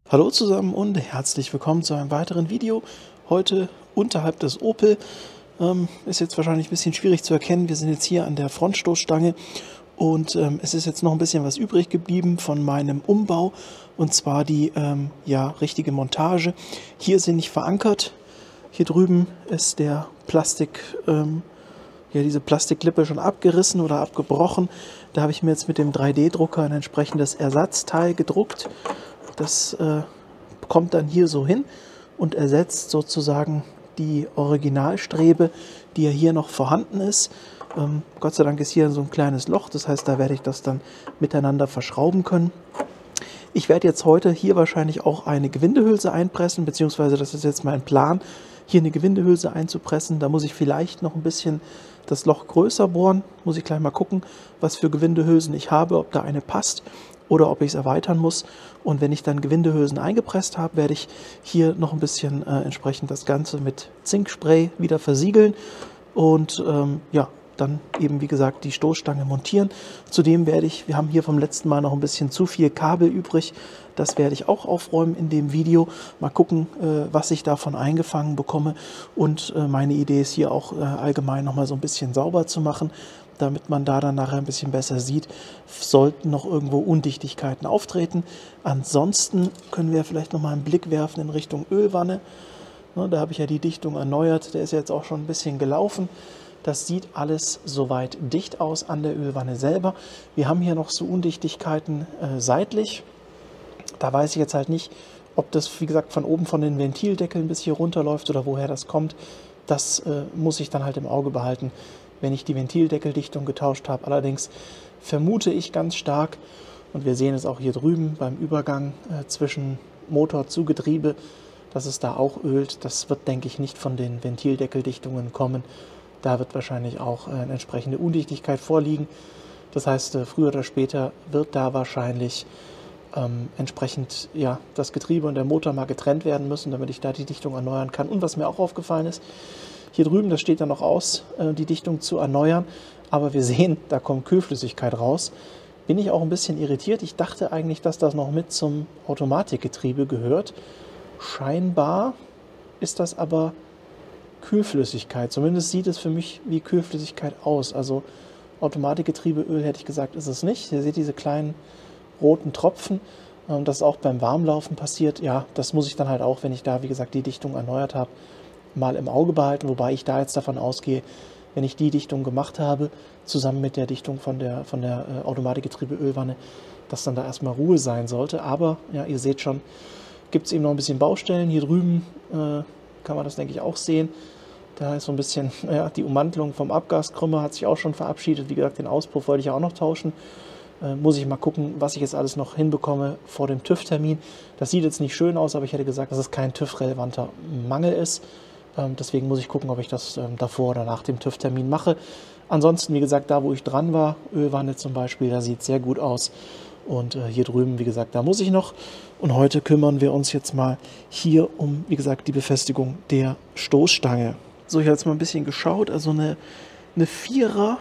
Hallo zusammen und herzlich willkommen zu einem weiteren Video. Heute unterhalb des Opel. Ist jetzt wahrscheinlich ein bisschen schwierig zu erkennen. Wir sind jetzt hier an der Frontstoßstange und es ist jetzt noch ein bisschen was übrig geblieben von meinem Umbau, und zwar die richtige Montage. Hier sind nicht verankert. Hier drüben ist der diese Plastikklippe schon abgerissen oder abgebrochen. Da habe ich mir jetzt mit dem 3D-Drucker ein entsprechendes Ersatzteil gedruckt. Das kommt dann hier so hin und ersetzt sozusagen die Originalstrebe, die ja hier noch vorhanden ist. Gott sei Dank ist hier so ein kleines Loch, das heißt, da werde ich das dann miteinander verschrauben können. Ich werde jetzt heute hier wahrscheinlich auch eine Gewindehülse einpressen, beziehungsweise das ist jetzt mein Plan, hier eine Gewindehülse einzupressen. Da muss ich vielleicht noch ein bisschen das Loch größer bohren. Muss ich gleich mal gucken, was für Gewindehülsen ich habe, ob da eine passt oder ob ich es erweitern muss. Und wenn ich dann Gewindehülsen eingepresst habe, werde ich hier noch ein bisschen entsprechend das Ganze mit Zinkspray wieder versiegeln und dann eben, wie gesagt, die Stoßstange montieren. Zudem werde ich, wir haben hier vom letzten Mal noch ein bisschen zu viel Kabel übrig, das werde ich auch aufräumen in dem Video. Mal gucken, was ich davon eingefangen bekomme. Und meine Idee ist hier auch allgemein nochmal so ein bisschen sauber zu machen, damit man da dann nachher ein bisschen besser sieht, sollten noch irgendwo Undichtigkeiten auftreten. Ansonsten können wir vielleicht nochmal einen Blick werfen in Richtung Ölwanne. Da habe ich ja die Dichtung erneuert, der ist jetzt auch schon ein bisschen gelaufen. Das sieht alles soweit dicht aus an der Ölwanne selber. Wir haben hier noch so Undichtigkeiten seitlich. Da weiß ich jetzt halt nicht, ob das, wie gesagt, von oben von den Ventildeckeln bis hier runterläuft oder woher das kommt. Das muss ich dann halt im Auge behalten, wenn ich die Ventildeckeldichtung getauscht habe. Allerdings vermute ich ganz stark, und wir sehen es auch hier drüben beim Übergang zwischen Motor zu Getriebe, dass es da auch ölt. Das wird, denke ich, nicht von den Ventildeckeldichtungen kommen. Da wird wahrscheinlich auch eine entsprechende Undichtigkeit vorliegen. Das heißt, früher oder später wird da wahrscheinlich entsprechend das Getriebe und der Motor mal getrennt werden müssen, damit ich da die Dichtung erneuern kann. Und was mir auch aufgefallen ist, hier drüben, das steht dann noch aus, die Dichtung zu erneuern. Aber wir sehen, da kommt Kühlflüssigkeit raus. Bin ich auch ein bisschen irritiert. Ich dachte eigentlich, dass das noch mit zum Automatikgetriebe gehört. Scheinbar ist das aber Kühlflüssigkeit. Zumindest sieht es für mich wie Kühlflüssigkeit aus. Also Automatikgetriebeöl hätte ich gesagt, ist es nicht. Ihr seht diese kleinen roten Tropfen. Das ist auch beim Warmlaufen passiert. Ja, das muss ich dann halt auch, wenn ich da, wie gesagt, die Dichtung erneuert habe, mal im Auge behalten. Wobei ich da jetzt davon ausgehe, wenn ich die Dichtung gemacht habe, zusammen mit der Dichtung von der Automatikgetriebeölwanne, dass dann da erstmal Ruhe sein sollte. Aber ja, ihr seht schon, gibt es eben noch ein bisschen Baustellen. Hier drüben kann man das, denke ich, auch sehen. Da ist so ein bisschen die Ummantelung vom Abgaskrümmer hat sich auch schon verabschiedet. Wie gesagt, den Auspuff wollte ich ja auch noch tauschen. Muss ich mal gucken, was ich jetzt alles noch hinbekomme vor dem TÜV-Termin. Das sieht jetzt nicht schön aus, aber ich hätte gesagt, dass es kein TÜV-relevanter Mangel ist. Deswegen muss ich gucken, ob ich das davor oder nach dem TÜV-Termin mache. Ansonsten, wie gesagt, da wo ich dran war, Ölwanne zum Beispiel, da sieht es sehr gut aus. Und hier drüben, wie gesagt, da muss ich noch. Und heute kümmern wir uns jetzt mal hier um, wie gesagt, die Befestigung der Stoßstange. So, ich habe jetzt mal ein bisschen geschaut. Also eine 4er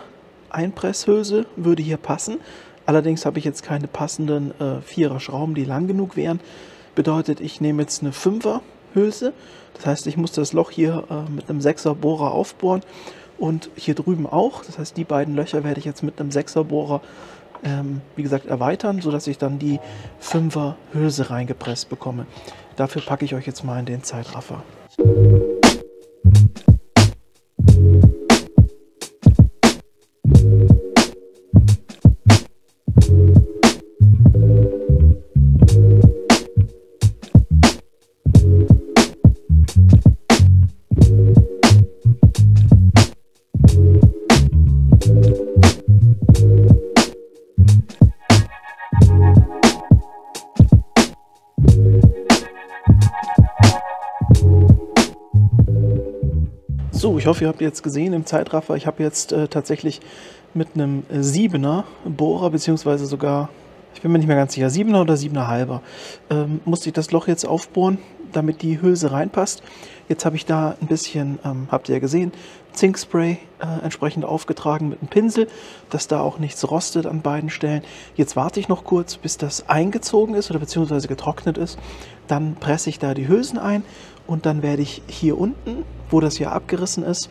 Einpresshülse würde hier passen. Allerdings habe ich jetzt keine passenden 4er Schrauben, die lang genug wären. Bedeutet, ich nehme jetzt eine 5er Hülse. Das heißt, ich muss das Loch hier mit einem 6er Bohrer aufbohren. Und hier drüben auch. Das heißt, die beiden Löcher werde ich jetzt mit einem 6er Bohrer wie gesagt, erweitern, sodass ich dann die 5er Hülse reingepresst bekomme. Dafür packe ich euch jetzt mal in den Zeitraffer. So, ich hoffe, ihr habt jetzt gesehen im Zeitraffer, ich habe jetzt tatsächlich mit einem 7er Bohrer, beziehungsweise sogar, ich bin mir nicht mehr ganz sicher, 7er oder 7,5er, musste ich das Loch jetzt aufbohren. damit die Hülse reinpasst. Jetzt habe ich da ein bisschen, habt ihr ja gesehen, Zinkspray entsprechend aufgetragen mit einem Pinsel, dass da auch nichts rostet an beiden Stellen. Jetzt warte ich noch kurz, bis das eingezogen ist oder beziehungsweise getrocknet ist. Dann presse ich da die Hülsen ein und dann werde ich hier unten, wo das ja abgerissen ist,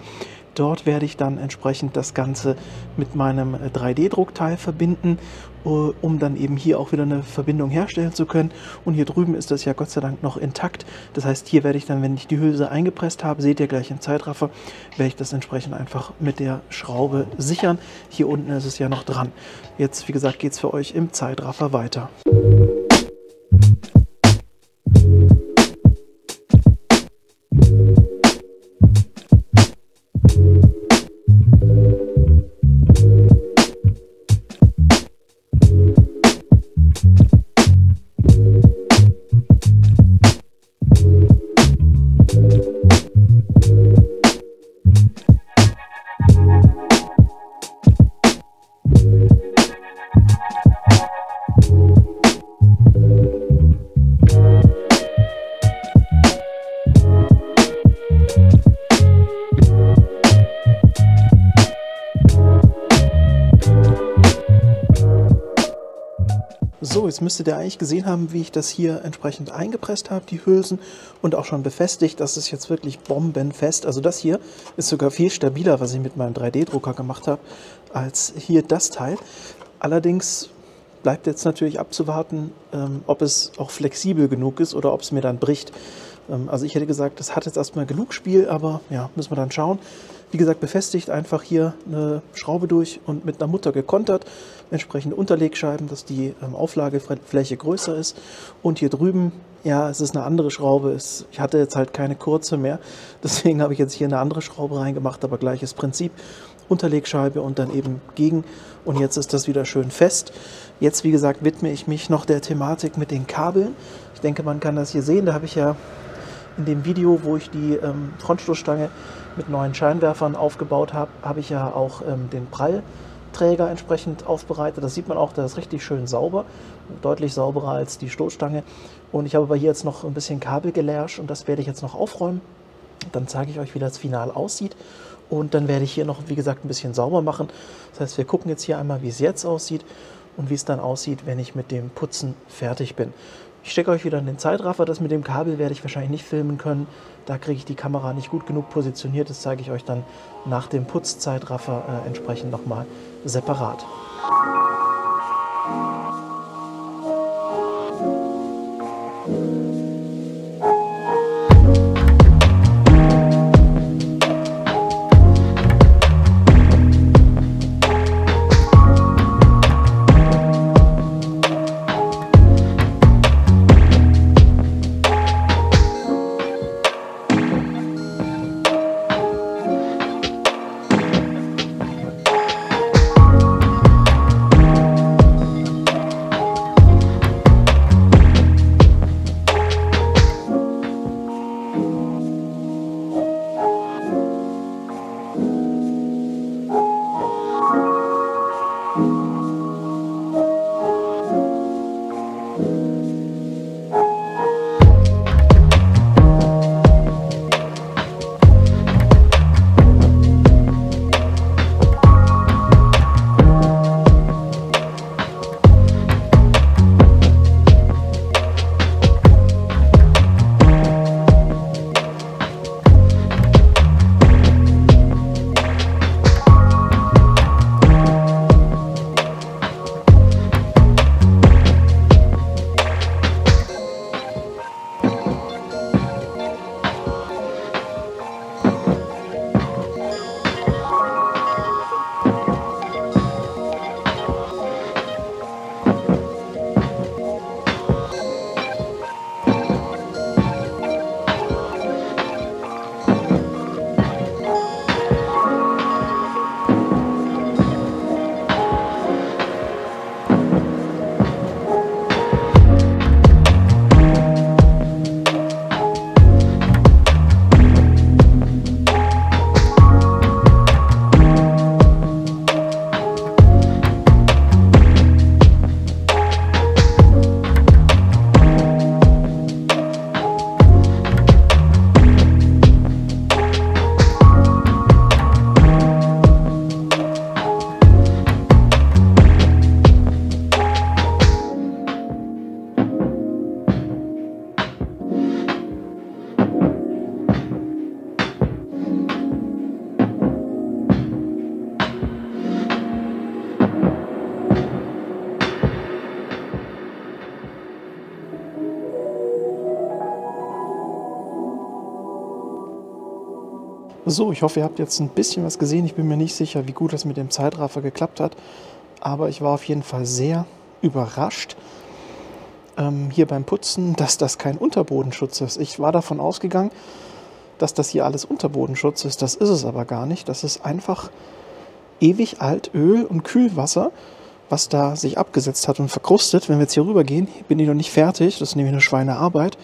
dort werde ich dann entsprechend das Ganze mit meinem 3D-Druckteil verbinden, um dann eben hier auch wieder eine Verbindung herstellen zu können. Und hier drüben ist das ja Gott sei Dank noch intakt. Das heißt, hier werde ich dann, wenn ich die Hülse eingepresst habe, seht ihr gleich im Zeitraffer, werde ich das entsprechend einfach mit der Schraube sichern. Hier unten ist es ja noch dran. Jetzt, wie gesagt, geht es für euch im Zeitraffer weiter. So, jetzt müsstet ihr eigentlich gesehen haben, wie ich das hier entsprechend eingepresst habe, die Hülsen, und auch schon befestigt. Das ist jetzt wirklich bombenfest. Also das hier ist sogar viel stabiler, was ich mit meinem 3D-Drucker gemacht habe, als hier das Teil. Allerdings bleibt jetzt natürlich abzuwarten, ob es auch flexibel genug ist oder ob es mir dann bricht. Also ich hätte gesagt, das hat jetzt erstmal genug Spiel, aber ja, müssen wir dann schauen. Wie gesagt, befestigt, einfach hier eine Schraube durch und mit einer Mutter gekontert, entsprechende Unterlegscheiben, dass die Auflagefläche größer ist. Und hier drüben, ja, es ist eine andere Schraube. Ich hatte jetzt halt keine kurze mehr, deswegen habe ich jetzt hier eine andere Schraube reingemacht, aber gleiches Prinzip. Unterlegscheibe und dann eben gegen, und jetzt ist das wieder schön fest. Jetzt, wie gesagt, widme ich mich noch der Thematik mit den Kabeln. Ich denke, man kann das hier sehen, da habe ich ja in dem Video, wo ich die Frontstoßstange mit neuen Scheinwerfern aufgebaut habe, habe ich ja auch den Prallträger entsprechend aufbereitet. Das sieht man auch, das ist richtig schön sauber, deutlich sauberer als die Stoßstange. Und ich habe aber hier jetzt noch ein bisschen Kabelgelärsch und das werde ich jetzt noch aufräumen. Dann zeige ich euch, wie das Final aussieht. Und dann werde ich hier noch, wie gesagt, ein bisschen sauber machen. Das heißt, wir gucken jetzt hier einmal, wie es jetzt aussieht und wie es dann aussieht, wenn ich mit dem Putzen fertig bin. Ich stecke euch wieder in den Zeitraffer. Das mit dem Kabel werde ich wahrscheinlich nicht filmen können. Da kriege ich die Kamera nicht gut genug positioniert. Das zeige ich euch dann nach dem Putzzeitraffer entsprechend nochmal separat. So, ich hoffe, ihr habt jetzt ein bisschen was gesehen. Ich bin mir nicht sicher, wie gut das mit dem Zeitraffer geklappt hat. Aber ich war auf jeden Fall sehr überrascht hier beim Putzen, dass das kein Unterbodenschutz ist. Ich war davon ausgegangen, dass das hier alles Unterbodenschutz ist. Das ist es aber gar nicht. Das ist einfach ewig alt Öl und Kühlwasser, was da sich abgesetzt hat und verkrustet. Wenn wir jetzt hier rüber gehen, bin ich noch nicht fertig. Das ist nämlich eine Schweinearbeit.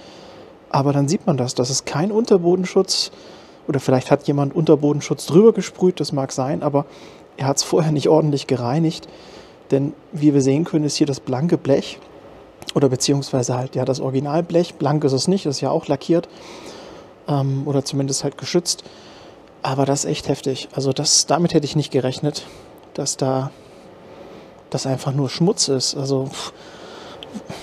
Aber dann sieht man das. Das ist kein Unterbodenschutz. Oder vielleicht hat jemand Unterbodenschutz drüber gesprüht. Das mag sein, aber er hat es vorher nicht ordentlich gereinigt. Denn wie wir sehen können, ist hier das blanke Blech. Oder beziehungsweise halt ja das Originalblech. Blank ist es nicht, das ist ja auch lackiert. Oder zumindest halt geschützt. Aber das ist echt heftig. Also damit hätte ich nicht gerechnet, dass da das einfach nur Schmutz ist. Also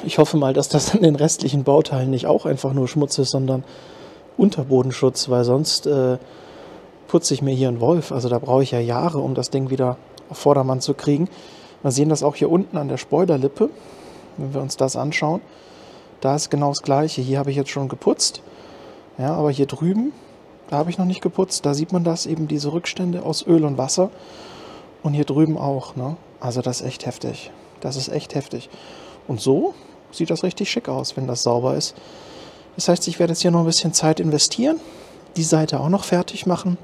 ich hoffe mal, dass das in den restlichen Bauteilen nicht auch einfach nur Schmutz ist, sondern Unterbodenschutz, weil sonst putze ich mir hier einen Wolf. Also da brauche ich ja Jahre, um das Ding wieder auf Vordermann zu kriegen. Wir sehen das auch hier unten an der Spoilerlippe, wenn wir uns das anschauen. Da ist genau das Gleiche. Hier habe ich jetzt schon geputzt. Ja, aber hier drüben, da habe ich noch nicht geputzt. Da sieht man das, eben diese Rückstände aus Öl und Wasser. Und hier drüben auch. Ne? Also das ist echt heftig. Das ist echt heftig. Und so sieht das richtig schick aus, wenn das sauber ist. Das heißt, ich werde jetzt hier noch ein bisschen Zeit investieren. Die Seite auch noch fertig machen.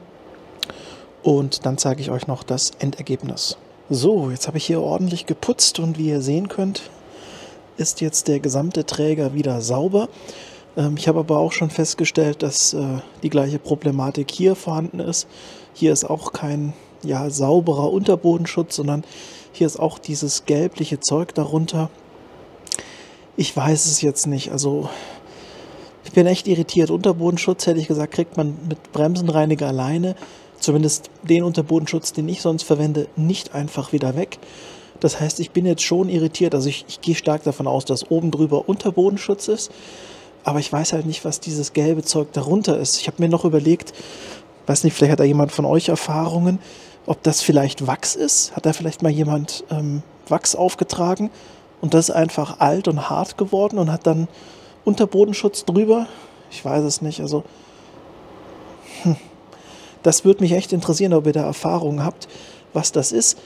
Und dann zeige ich euch noch das Endergebnis. So, jetzt habe ich hier ordentlich geputzt. Und wie ihr sehen könnt, ist jetzt der gesamte Träger wieder sauber. Ich habe aber auch schon festgestellt, dass die gleiche Problematik hier vorhanden ist. Hier ist auch kein sauberer Unterbodenschutz, sondern hier ist auch dieses gelbliche Zeug darunter. Ich weiß es jetzt nicht. Also ich bin echt irritiert. Unterbodenschutz, hätte ich gesagt, kriegt man mit Bremsenreiniger alleine, zumindest den Unterbodenschutz, den ich sonst verwende, nicht einfach wieder weg. Das heißt, ich bin jetzt schon irritiert. Also ich gehe stark davon aus, dass oben drüber Unterbodenschutz ist. Aber ich weiß halt nicht, was dieses gelbe Zeug darunter ist. Ich habe mir noch überlegt, weiß nicht, vielleicht hat da jemand von euch Erfahrungen, ob das vielleicht Wachs ist. Hat da vielleicht mal jemand Wachs aufgetragen und das ist einfach alt und hart geworden und hat dann Unterbodenschutz drüber? Ich weiß es nicht. Also das würde mich echt interessieren, ob ihr da Erfahrungen habt, was das ist.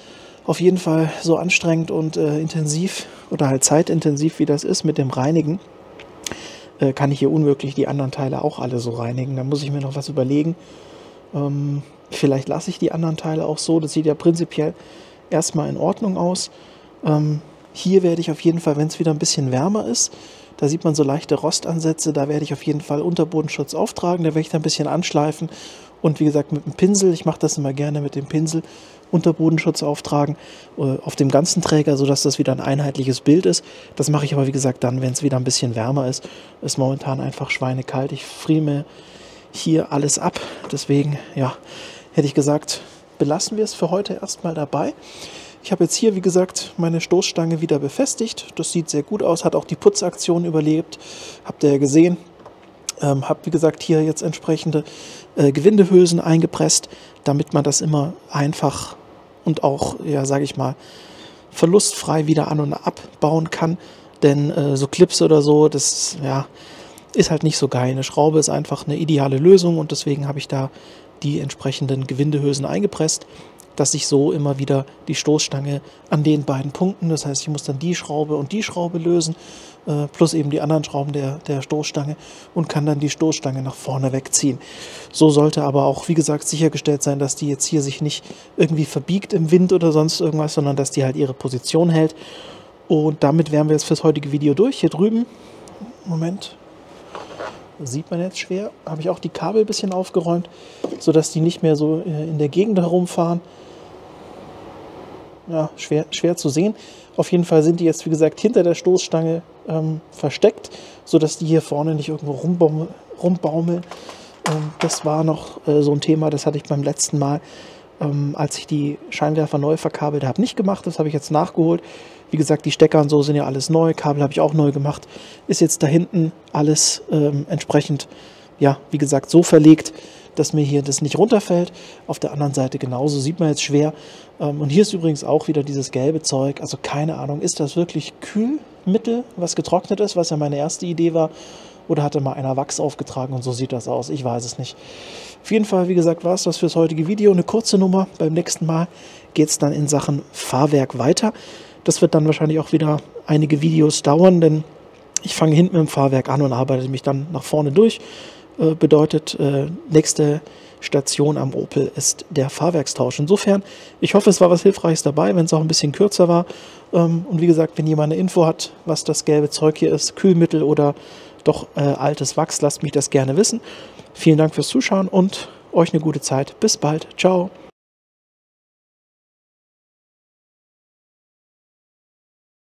Auf jeden Fall so anstrengend und intensiv oder halt zeitintensiv, wie das ist mit dem Reinigen, kann ich hier unmöglich die anderen Teile auch alle so reinigen. Da muss ich mir noch was überlegen. Vielleicht lasse ich die anderen Teile auch so. Das sieht ja prinzipiell erstmal in Ordnung aus. Hier werde ich auf jeden Fall, wenn es wieder ein bisschen wärmer ist, da sieht man so leichte Rostansätze, da werde ich auf jeden Fall Unterbodenschutz auftragen. Da werde ich da ein bisschen anschleifen. Und wie gesagt, mit dem Pinsel, ich mache das immer gerne mit dem Pinsel, Unterbodenschutz auftragen auf dem ganzen Träger, sodass das wieder ein einheitliches Bild ist. Das mache ich aber, wie gesagt, dann, wenn es wieder ein bisschen wärmer ist. Ist momentan einfach schweinekalt. Ich friere mir hier alles ab. Deswegen, ja, hätte ich gesagt, belassen wir es für heute erstmal dabei. Ich habe jetzt hier, wie gesagt, meine Stoßstange wieder befestigt. Das sieht sehr gut aus, hat auch die Putzaktion überlebt. Habt ihr ja gesehen. Habe, wie gesagt, hier jetzt entsprechende Gewindehülsen eingepresst, damit man das immer einfach und auch, ja, sage ich mal, verlustfrei wieder an- und abbauen kann. Denn so Clips oder so, das ja, ist halt nicht so geil. Eine Schraube ist einfach eine ideale Lösung und deswegen habe ich da die entsprechenden Gewindehülsen eingepresst, dass ich so immer wieder die Stoßstange an den beiden Punkten, das heißt, ich muss dann die Schraube und die Schraube lösen, plus eben die anderen Schrauben der Stoßstange und kann dann die Stoßstange nach vorne wegziehen. So sollte aber auch, wie gesagt, sichergestellt sein, dass die jetzt hier sich nicht irgendwie verbiegt im Wind oder sonst irgendwas, sondern dass die halt ihre Position hält. Und damit wären wir jetzt fürs heutige Video durch. Hier drüben, Moment, sieht man jetzt schwer, habe ich auch die Kabel ein bisschen aufgeräumt, sodass die nicht mehr so in der Gegend herumfahren. Ja, schwer zu sehen. Auf jeden Fall sind die jetzt, wie gesagt, hinter der Stoßstange versteckt, sodass die hier vorne nicht irgendwo rumbaumeln. Das war noch so ein Thema, das hatte ich beim letzten Mal, als ich die Scheinwerfer neu verkabelt habe, nicht gemacht. Das habe ich jetzt nachgeholt. Wie gesagt, die Stecker und so sind ja alles neu. Kabel habe ich auch neu gemacht. Ist jetzt da hinten alles entsprechend, ja, wie gesagt, so verlegt, dass mir hier das nicht runterfällt. Auf der anderen Seite genauso, sieht man jetzt schwer. Und hier ist übrigens auch wieder dieses gelbe Zeug. Also keine Ahnung, ist das wirklich Kühlmittel, was getrocknet ist, was ja meine erste Idee war? oder hatte mal einer Wachs aufgetragen und so sieht das aus. Ich weiß es nicht. Auf jeden Fall, wie gesagt, war es das fürs heutige Video. Eine kurze Nummer. Beim nächsten Mal geht es dann in Sachen Fahrwerk weiter. Das wird dann wahrscheinlich auch wieder einige Videos dauern, denn ich fange hinten mit dem Fahrwerk an und arbeite mich dann nach vorne durch. Bedeutet, nächste Station am Opel ist der Fahrwerkstausch. Insofern, ich hoffe, es war was Hilfreiches dabei, wenn es auch ein bisschen kürzer war. Und wie gesagt, wenn jemand eine Info hat, was das gelbe Zeug hier ist, Kühlmittel oder doch altes Wachs, lasst mich das gerne wissen. Vielen Dank fürs Zuschauen und euch eine gute Zeit. Bis bald. Ciao.